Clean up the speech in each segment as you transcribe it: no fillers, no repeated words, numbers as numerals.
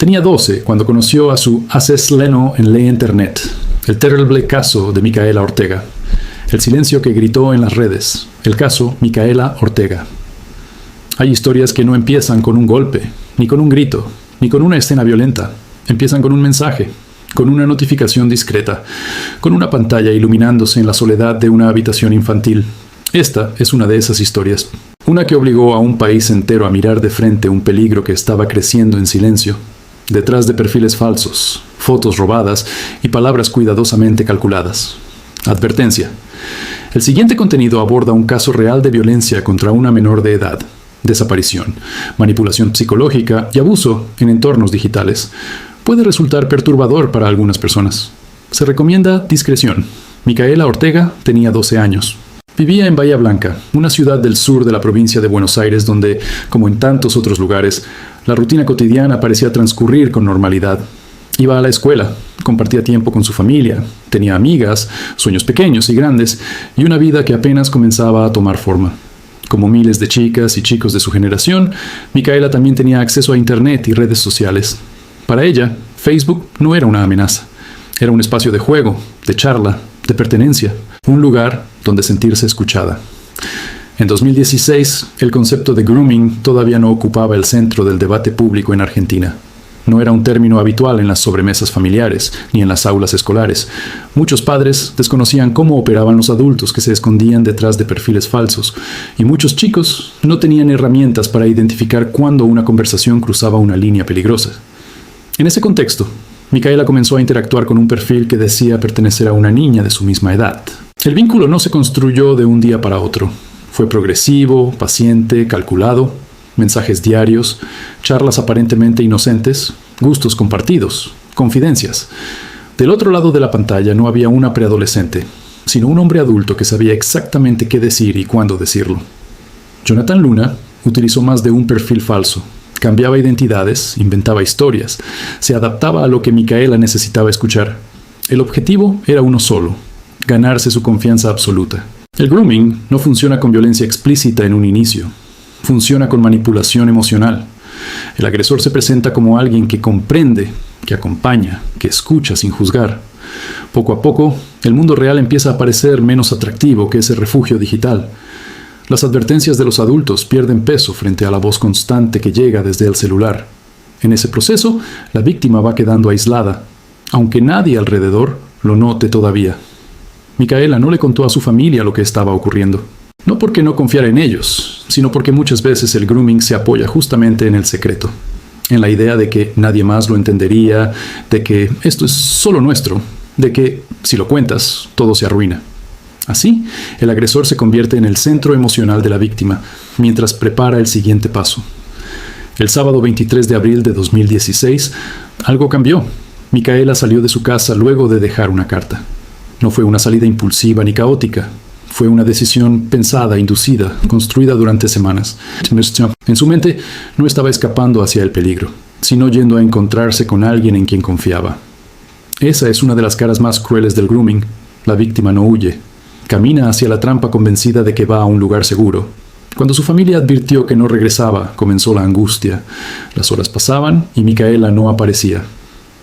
Tenía 12 cuando conoció a su asesleno en la internet, el terrible caso de Micaela Ortega. El silencio que gritó en las redes, el caso Micaela Ortega. Hay historias que no empiezan con un golpe, ni con un grito, ni con una escena violenta. Empiezan con un mensaje, con una notificación discreta, con una pantalla iluminándose en la soledad de una habitación infantil. Esta es una de esas historias. Una que obligó a un país entero a mirar de frente un peligro que estaba creciendo en silencio, detrás de perfiles falsos, fotos robadas y palabras cuidadosamente calculadas. Advertencia. El siguiente contenido aborda un caso real de violencia contra una menor de edad, desaparición, manipulación psicológica y abuso en entornos digitales. Puede resultar perturbador para algunas personas. Se recomienda discreción. Micaela Ortega tenía 12 años. Vivía en Bahía Blanca, una ciudad del sur de la provincia de Buenos Aires donde, como en tantos otros lugares, la rutina cotidiana parecía transcurrir con normalidad. Iba a la escuela, compartía tiempo con su familia, tenía amigas, sueños pequeños y grandes, y una vida que apenas comenzaba a tomar forma. Como miles de chicas y chicos de su generación, Micaela también tenía acceso a Internet y redes sociales. Para ella, Facebook no era una amenaza. Era un espacio de juego, de charla, de pertenencia, un lugar donde sentirse escuchada. En 2016, el concepto de grooming todavía no ocupaba el centro del debate público en Argentina. No era un término habitual en las sobremesas familiares, ni en las aulas escolares. Muchos padres desconocían cómo operaban los adultos que se escondían detrás de perfiles falsos, y muchos chicos no tenían herramientas para identificar cuándo una conversación cruzaba una línea peligrosa. En ese contexto, Micaela comenzó a interactuar con un perfil que decía pertenecer a una niña de su misma edad. El vínculo no se construyó de un día para otro. Fue progresivo, paciente, calculado. Mensajes diarios, charlas aparentemente inocentes, gustos compartidos, confidencias. Del otro lado de la pantalla no había una preadolescente, sino un hombre adulto que sabía exactamente qué decir y cuándo decirlo. Jonathan Luna utilizó más de un perfil falso. Cambiaba identidades, inventaba historias, se adaptaba a lo que Micaela necesitaba escuchar. El objetivo era uno solo: ganarse su confianza absoluta. El grooming no funciona con violencia explícita en un inicio. Funciona con manipulación emocional. El agresor se presenta como alguien que comprende, que acompaña, que escucha sin juzgar. Poco a poco, el mundo real empieza a parecer menos atractivo que ese refugio digital. Las advertencias de los adultos pierden peso frente a la voz constante que llega desde el celular. En ese proceso, la víctima va quedando aislada, aunque nadie alrededor lo note todavía. Micaela no le contó a su familia lo que estaba ocurriendo. No porque no confiara en ellos, sino porque muchas veces el grooming se apoya justamente en el secreto, en la idea de que nadie más lo entendería, de que esto es solo nuestro, de que, si lo cuentas, todo se arruina. Así, el agresor se convierte en el centro emocional de la víctima, mientras prepara el siguiente paso. El sábado 23 de abril de 2016, algo cambió. Micaela salió de su casa luego de dejar una carta. No fue una salida impulsiva ni caótica. Fue una decisión pensada, inducida, construida durante semanas. En su mente no estaba escapando hacia el peligro, sino yendo a encontrarse con alguien en quien confiaba. Esa es una de las caras más crueles del grooming. La víctima no huye. Camina hacia la trampa convencida de que va a un lugar seguro. Cuando su familia advirtió que no regresaba, comenzó la angustia. Las horas pasaban y Micaela no aparecía.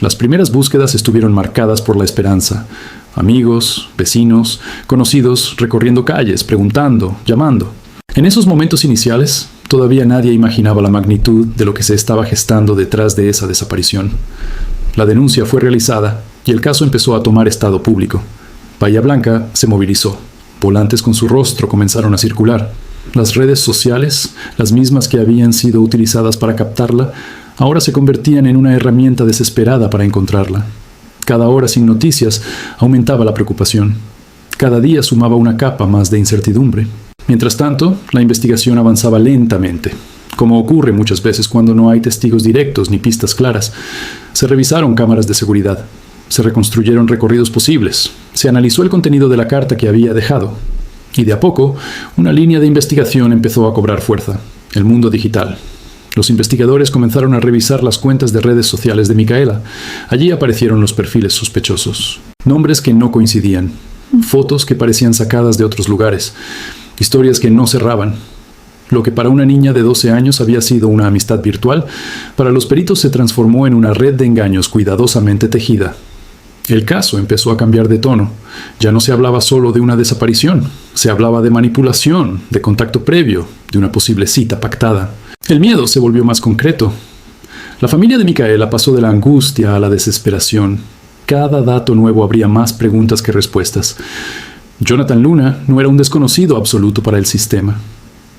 Las primeras búsquedas estuvieron marcadas por la esperanza. Amigos, vecinos, conocidos recorriendo calles, preguntando, llamando. En esos momentos iniciales, todavía nadie imaginaba la magnitud de lo que se estaba gestando detrás de esa desaparición. La denuncia fue realizada y el caso empezó a tomar estado público. Bahía Blanca se movilizó. Volantes con su rostro comenzaron a circular. Las redes sociales, las mismas que habían sido utilizadas para captarla, ahora se convertían en una herramienta desesperada para encontrarla. Cada hora sin noticias aumentaba la preocupación. Cada día sumaba una capa más de incertidumbre. Mientras tanto, la investigación avanzaba lentamente, como ocurre muchas veces cuando no hay testigos directos ni pistas claras. Se revisaron cámaras de seguridad. Se reconstruyeron recorridos posibles. Se analizó el contenido de la carta que había dejado. Y de a poco, una línea de investigación empezó a cobrar fuerza: el mundo digital. Los investigadores comenzaron a revisar las cuentas de redes sociales de Micaela. Allí aparecieron los perfiles sospechosos. Nombres que no coincidían. Fotos que parecían sacadas de otros lugares. Historias que no cerraban. Lo que para una niña de 12 años había sido una amistad virtual, para los peritos se transformó en una red de engaños cuidadosamente tejida. El caso empezó a cambiar de tono. Ya no se hablaba solo de una desaparición, se hablaba de manipulación, de contacto previo, de una posible cita pactada. El miedo se volvió más concreto. La familia de Micaela pasó de la angustia a la desesperación. Cada dato nuevo abría más preguntas que respuestas. Jonathan Luna no era un desconocido absoluto para el sistema.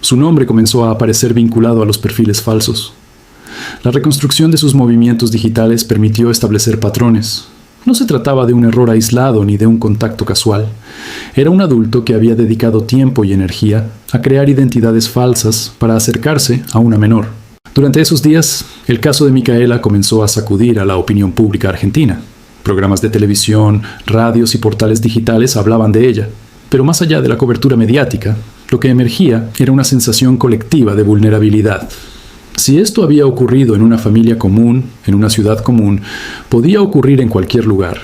Su nombre comenzó a aparecer vinculado a los perfiles falsos. La reconstrucción de sus movimientos digitales permitió establecer patrones. No se trataba de un error aislado ni de un contacto casual. Era un adulto que había dedicado tiempo y energía a crear identidades falsas para acercarse a una menor. Durante esos días, el caso de Micaela comenzó a sacudir a la opinión pública argentina. Programas de televisión, radios y portales digitales hablaban de ella. Pero más allá de la cobertura mediática, lo que emergía era una sensación colectiva de vulnerabilidad. Si esto había ocurrido en una familia común, en una ciudad común, podía ocurrir en cualquier lugar.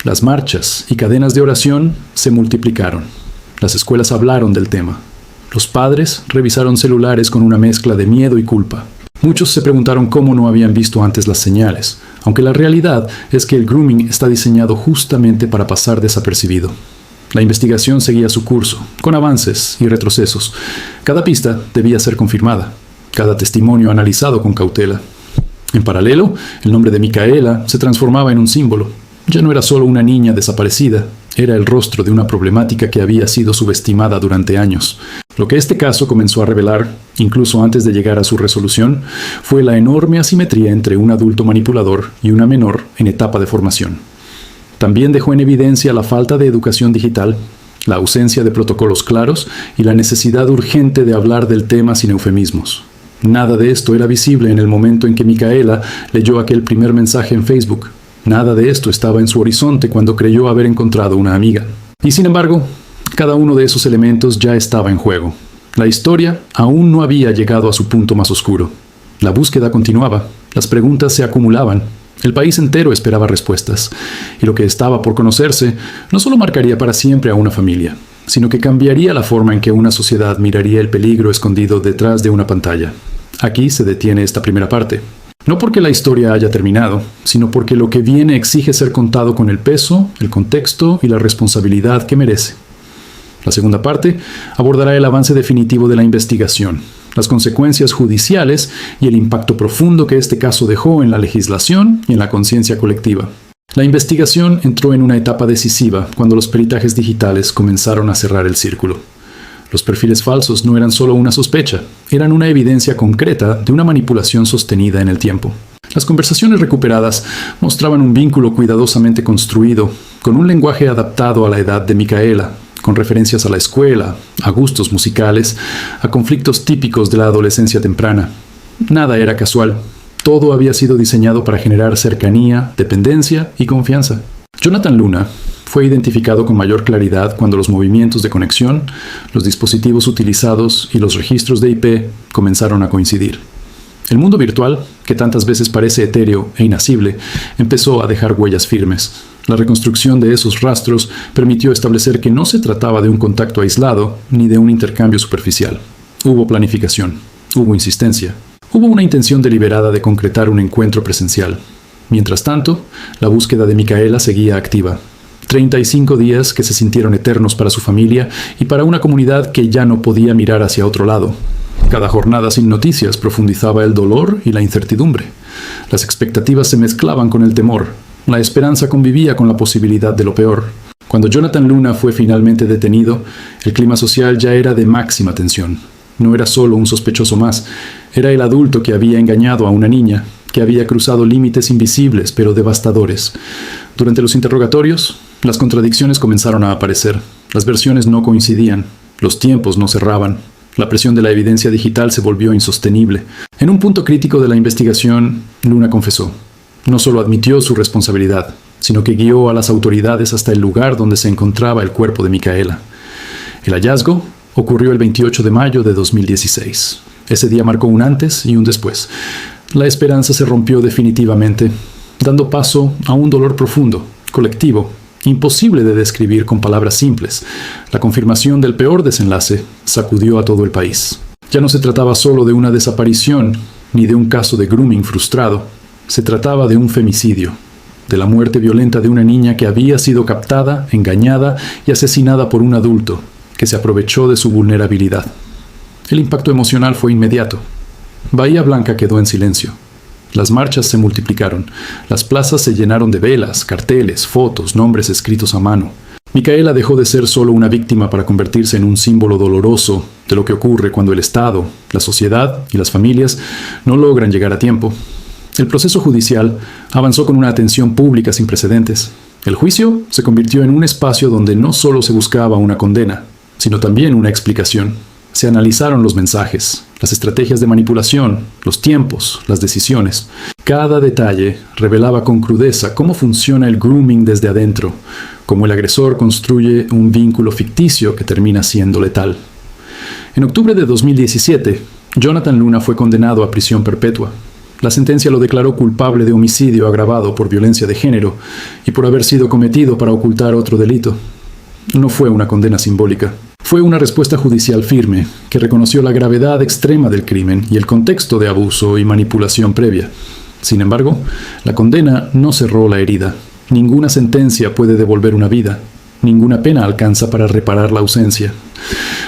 Las marchas y cadenas de oración se multiplicaron. Las escuelas hablaron del tema. Los padres revisaron celulares con una mezcla de miedo y culpa. Muchos se preguntaron cómo no habían visto antes las señales, aunque la realidad es que el grooming está diseñado justamente para pasar desapercibido. La investigación seguía su curso, con avances y retrocesos. Cada pista debía ser confirmada, cada testimonio analizado con cautela. En paralelo, el nombre de Micaela se transformaba en un símbolo. Ya no era solo una niña desaparecida, era el rostro de una problemática que había sido subestimada durante años. Lo que este caso comenzó a revelar, incluso antes de llegar a su resolución, fue la enorme asimetría entre un adulto manipulador y una menor en etapa de formación. También dejó en evidencia la falta de educación digital, la ausencia de protocolos claros y la necesidad urgente de hablar del tema sin eufemismos. Nada de esto era visible en el momento en que Micaela leyó aquel primer mensaje en Facebook. Nada de esto estaba en su horizonte cuando creyó haber encontrado una amiga. Y sin embargo, cada uno de esos elementos ya estaba en juego. La historia aún no había llegado a su punto más oscuro. La búsqueda continuaba, las preguntas se acumulaban. El país entero esperaba respuestas, y lo que estaba por conocerse no solo marcaría para siempre a una familia, sino que cambiaría la forma en que una sociedad miraría el peligro escondido detrás de una pantalla. Aquí se detiene esta primera parte. No porque la historia haya terminado, sino porque lo que viene exige ser contado con el peso, el contexto y la responsabilidad que merece. La segunda parte abordará el avance definitivo de la investigación, las consecuencias judiciales y el impacto profundo que este caso dejó en la legislación y en la conciencia colectiva. La investigación entró en una etapa decisiva cuando los peritajes digitales comenzaron a cerrar el círculo. Los perfiles falsos no eran solo una sospecha, eran una evidencia concreta de una manipulación sostenida en el tiempo. Las conversaciones recuperadas mostraban un vínculo cuidadosamente construido, con un lenguaje adaptado a la edad de Micaela, con referencias a la escuela, a gustos musicales, a conflictos típicos de la adolescencia temprana. Nada era casual. Todo había sido diseñado para generar cercanía, dependencia y confianza. Jonathan Luna fue identificado con mayor claridad cuando los movimientos de conexión, los dispositivos utilizados y los registros de IP comenzaron a coincidir. El mundo virtual, que tantas veces parece etéreo e inacible, empezó a dejar huellas firmes. La reconstrucción de esos rastros permitió establecer que no se trataba de un contacto aislado ni de un intercambio superficial. Hubo planificación, hubo insistencia, hubo una intención deliberada de concretar un encuentro presencial. Mientras tanto, la búsqueda de Micaela seguía activa. 35 días que se sintieron eternos para su familia y para una comunidad que ya no podía mirar hacia otro lado. Cada jornada sin noticias profundizaba el dolor y la incertidumbre. Las expectativas se mezclaban con el temor. La esperanza convivía con la posibilidad de lo peor. Cuando Jonathan Luna fue finalmente detenido, el clima social ya era de máxima tensión. No era solo un sospechoso más, era el adulto que había engañado a una niña, que había cruzado límites invisibles pero devastadores. Durante los interrogatorios, las contradicciones comenzaron a aparecer. Las versiones no coincidían, los tiempos no cerraban. La presión de la evidencia digital se volvió insostenible. En un punto crítico de la investigación, Luna confesó. No solo admitió su responsabilidad, sino que guió a las autoridades hasta el lugar donde se encontraba el cuerpo de Micaela. El hallazgo ocurrió el 28 de mayo de 2016. Ese día marcó un antes y un después. La esperanza se rompió definitivamente, dando paso a un dolor profundo, colectivo, imposible de describir con palabras simples. La confirmación del peor desenlace sacudió a todo el país. Ya no se trataba solo de una desaparición, ni de un caso de grooming frustrado. Se trataba de un femicidio, de la muerte violenta de una niña que había sido captada, engañada y asesinada por un adulto que se aprovechó de su vulnerabilidad. El impacto emocional fue inmediato. Bahía Blanca quedó en silencio. Las marchas se multiplicaron. Las plazas se llenaron de velas, carteles, fotos, nombres escritos a mano. Micaela dejó de ser solo una víctima para convertirse en un símbolo doloroso de lo que ocurre cuando el Estado, la sociedad y las familias no logran llegar a tiempo. El proceso judicial avanzó con una atención pública sin precedentes. El juicio se convirtió en un espacio donde no solo se buscaba una condena, sino también una explicación. Se analizaron los mensajes, las estrategias de manipulación, los tiempos, las decisiones. Cada detalle revelaba con crudeza cómo funciona el grooming desde adentro, cómo el agresor construye un vínculo ficticio que termina siendo letal. En octubre de 2017, Jonathan Luna fue condenado a prisión perpetua. La sentencia lo declaró culpable de homicidio agravado por violencia de género y por haber sido cometido para ocultar otro delito. No fue una condena simbólica. Fue una respuesta judicial firme que reconoció la gravedad extrema del crimen y el contexto de abuso y manipulación previa. Sin embargo, la condena no cerró la herida. Ninguna sentencia puede devolver una vida. Ninguna pena alcanza para reparar la ausencia.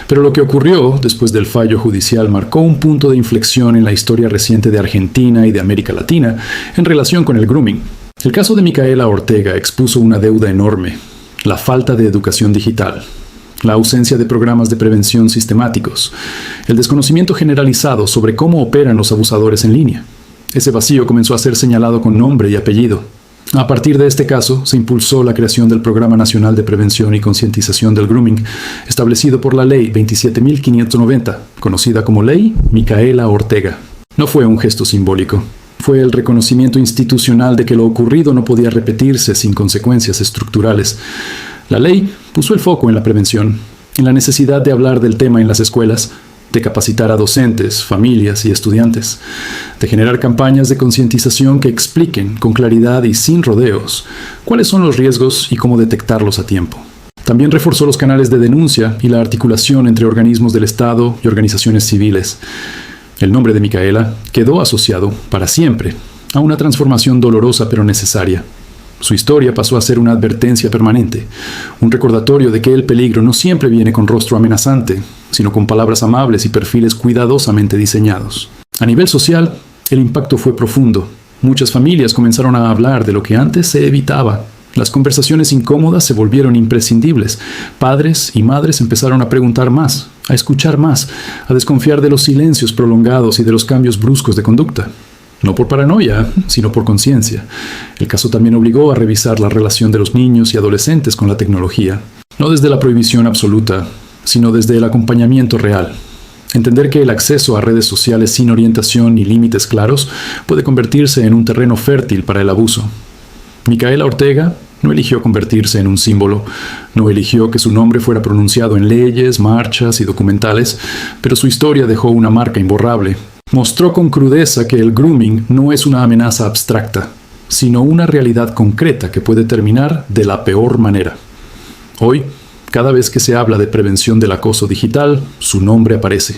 Pero lo que ocurrió después del fallo judicial marcó un punto de inflexión en la historia reciente de Argentina y de América Latina en relación con el grooming. El caso de Micaela Ortega expuso una deuda enorme: la falta de educación digital, la ausencia de programas de prevención sistemáticos, el desconocimiento generalizado sobre cómo operan los abusadores en línea. Ese vacío comenzó a ser señalado con nombre y apellido. A partir de este caso, se impulsó la creación del Programa Nacional de Prevención y Concientización del Grooming, establecido por la Ley 27.590, conocida como Ley Micaela Ortega. No fue un gesto simbólico. Fue el reconocimiento institucional de que lo ocurrido no podía repetirse sin consecuencias estructurales. La ley puso el foco en la prevención, en la necesidad de hablar del tema en las escuelas, de capacitar a docentes, familias y estudiantes, de generar campañas de concientización que expliquen con claridad y sin rodeos cuáles son los riesgos y cómo detectarlos a tiempo. También reforzó los canales de denuncia y la articulación entre organismos del Estado y organizaciones civiles. El nombre de Micaela quedó asociado para siempre a una transformación dolorosa pero necesaria. Su historia pasó a ser una advertencia permanente, un recordatorio de que el peligro no siempre viene con rostro amenazante, sino con palabras amables y perfiles cuidadosamente diseñados. A nivel social, el impacto fue profundo. Muchas familias comenzaron a hablar de lo que antes se evitaba. Las conversaciones incómodas se volvieron imprescindibles. Padres y madres empezaron a preguntar más, a escuchar más, a desconfiar de los silencios prolongados y de los cambios bruscos de conducta. No por paranoia, sino por conciencia. El caso también obligó a revisar la relación de los niños y adolescentes con la tecnología. No desde la prohibición absoluta, sino desde el acompañamiento real. Entender que el acceso a redes sociales sin orientación ni límites claros puede convertirse en un terreno fértil para el abuso. Micaela Ortega no eligió convertirse en un símbolo, no eligió que su nombre fuera pronunciado en leyes, marchas y documentales, pero su historia dejó una marca imborrable. Mostró con crudeza que el grooming no es una amenaza abstracta, sino una realidad concreta que puede terminar de la peor manera. Hoy, cada vez que se habla de prevención del acoso digital, su nombre aparece.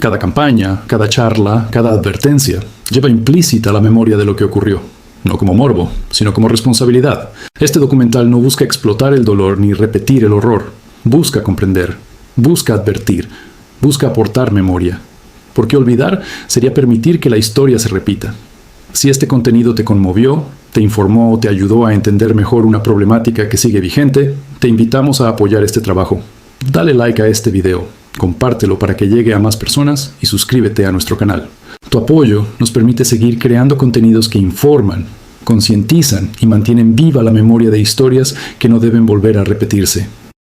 Cada campaña, cada charla, cada advertencia lleva implícita la memoria de lo que ocurrió. No como morbo, sino como responsabilidad. Este documental no busca explotar el dolor ni repetir el horror. Busca comprender, busca advertir, busca aportar memoria. Porque olvidar sería permitir que la historia se repita. Si este contenido te conmovió, te informó o te ayudó a entender mejor una problemática que sigue vigente, te invitamos a apoyar este trabajo. Dale like a este video, compártelo para que llegue a más personas y suscríbete a nuestro canal. Tu apoyo nos permite seguir creando contenidos que informan, concientizan y mantienen viva la memoria de historias que no deben volver a repetirse.